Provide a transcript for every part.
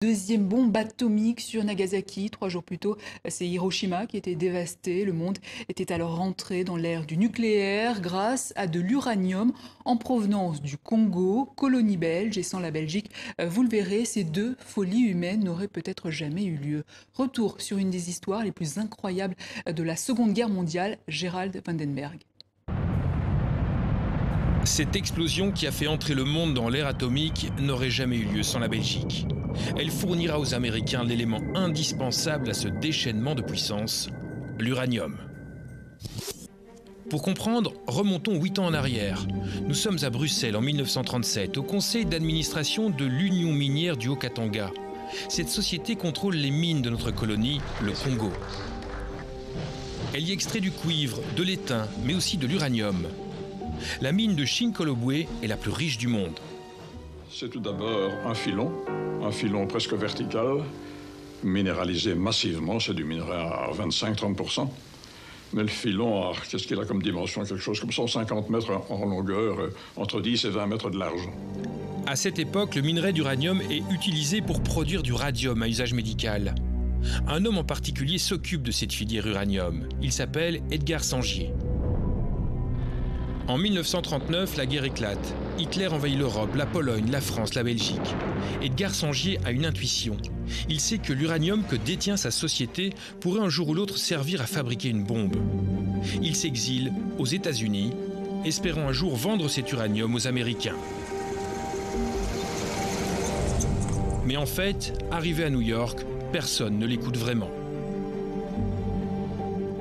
Deuxième bombe atomique sur Nagasaki. 3 jours plus tôt, c'est Hiroshima qui était dévasté. Le monde était alors rentré dans l'ère du nucléaire grâce à de l'uranium en provenance du Congo, colonie belge. Et sans la Belgique, vous le verrez, ces deux folies humaines n'auraient peut-être jamais eu lieu. Retour sur une des histoires les plus incroyables de la Seconde Guerre mondiale, Gerald Vandenberg. Cette explosion qui a fait entrer le monde dans l'ère atomique n'aurait jamais eu lieu sans la Belgique. Elle fournira aux Américains l'élément indispensable à ce déchaînement de puissance, l'uranium. Pour comprendre, remontons 8 ans en arrière. Nous sommes à Bruxelles en 1937, au conseil d'administration de l'Union minière du Haut-Katanga. Cette société contrôle les mines de notre colonie, le Congo. Elle y extrait du cuivre, de l'étain, mais aussi de l'uranium. La mine de Chinkolobwe est la plus riche du monde. C'est tout d'abord un filon presque vertical, minéralisé massivement, c'est du minerai à 25-30%. Mais le filon, qu'est-ce qu'il a comme dimension? Quelque chose comme 150 mètres en longueur, entre 10 et 20 mètres de large. À cette époque, le minerai d'uranium est utilisé pour produire du radium à usage médical. Un homme en particulier s'occupe de cette filière uranium. Il s'appelle Edgar Sangier. En 1939, la guerre éclate. Hitler envahit l'Europe, la Pologne, la France, la Belgique. Edgar Sangier a une intuition. Il sait que l'uranium que détient sa société pourrait un jour ou l'autre servir à fabriquer une bombe. Il s'exile aux États-Unis, espérant un jour vendre cet uranium aux Américains. Mais en fait, arrivé à New York, personne ne l'écoute vraiment.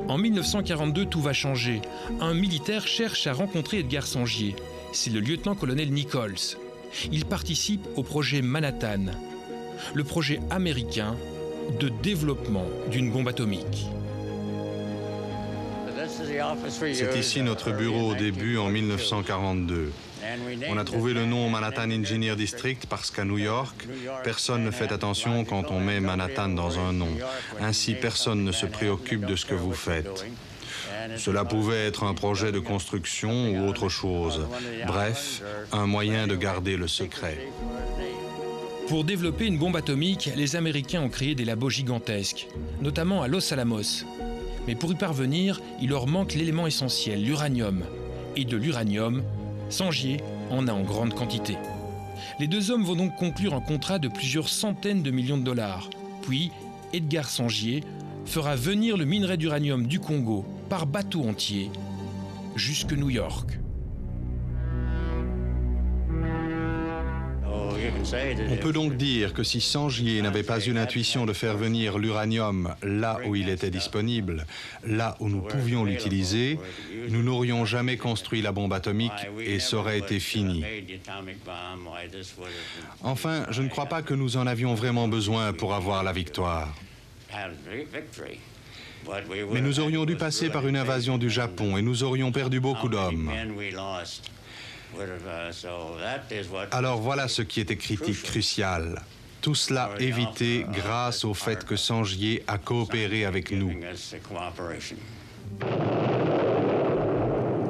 En 1942, tout va changer. Un militaire cherche à rencontrer Edgar Sangier. C'est le lieutenant-colonel Nichols. Il participe au projet Manhattan, le projet américain de développement d'une bombe atomique. C'est ici notre bureau au début, en 1942. On a trouvé le nom Manhattan Engineer District parce qu'à New York, personne ne fait attention quand on met Manhattan dans un nom. Ainsi, personne ne se préoccupe de ce que vous faites. Cela pouvait être un projet de construction ou autre chose. Bref, un moyen de garder le secret. Pour développer une bombe atomique, les Américains ont créé des labos gigantesques, notamment à Los Alamos. Mais pour y parvenir, il leur manque l'élément essentiel, l'uranium. Et de l'uranium, Sangier en a en grande quantité. Les deux hommes vont donc conclure un contrat de plusieurs centaines de millions de dollars. Puis, Edgar Sangier fera venir le minerai d'uranium du Congo par bateau entier jusque New York. On peut donc dire que si Sangier n'avait pas eu l'intuition de faire venir l'uranium là où il était disponible, là où nous pouvions l'utiliser, nous n'aurions jamais construit la bombe atomique et ça aurait été fini. Enfin, je ne crois pas que nous en avions vraiment besoin pour avoir la victoire. Mais nous aurions dû passer par une invasion du Japon et nous aurions perdu beaucoup d'hommes. Alors voilà ce qui était critique, crucial. Tout cela évité grâce au fait que Sangier a coopéré avec nous.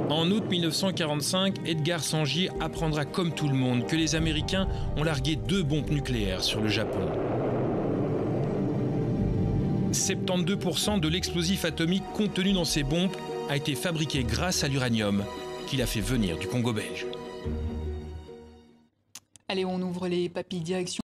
En août 1945, Edgar Sangier apprendra comme tout le monde que les Américains ont largué 2 bombes nucléaires sur le Japon. 72% de l'explosif atomique contenu dans ces bombes a été fabriqué grâce à l'uranium qu'il a fait venir du Congo belge. Allez, on ouvre les papilles direction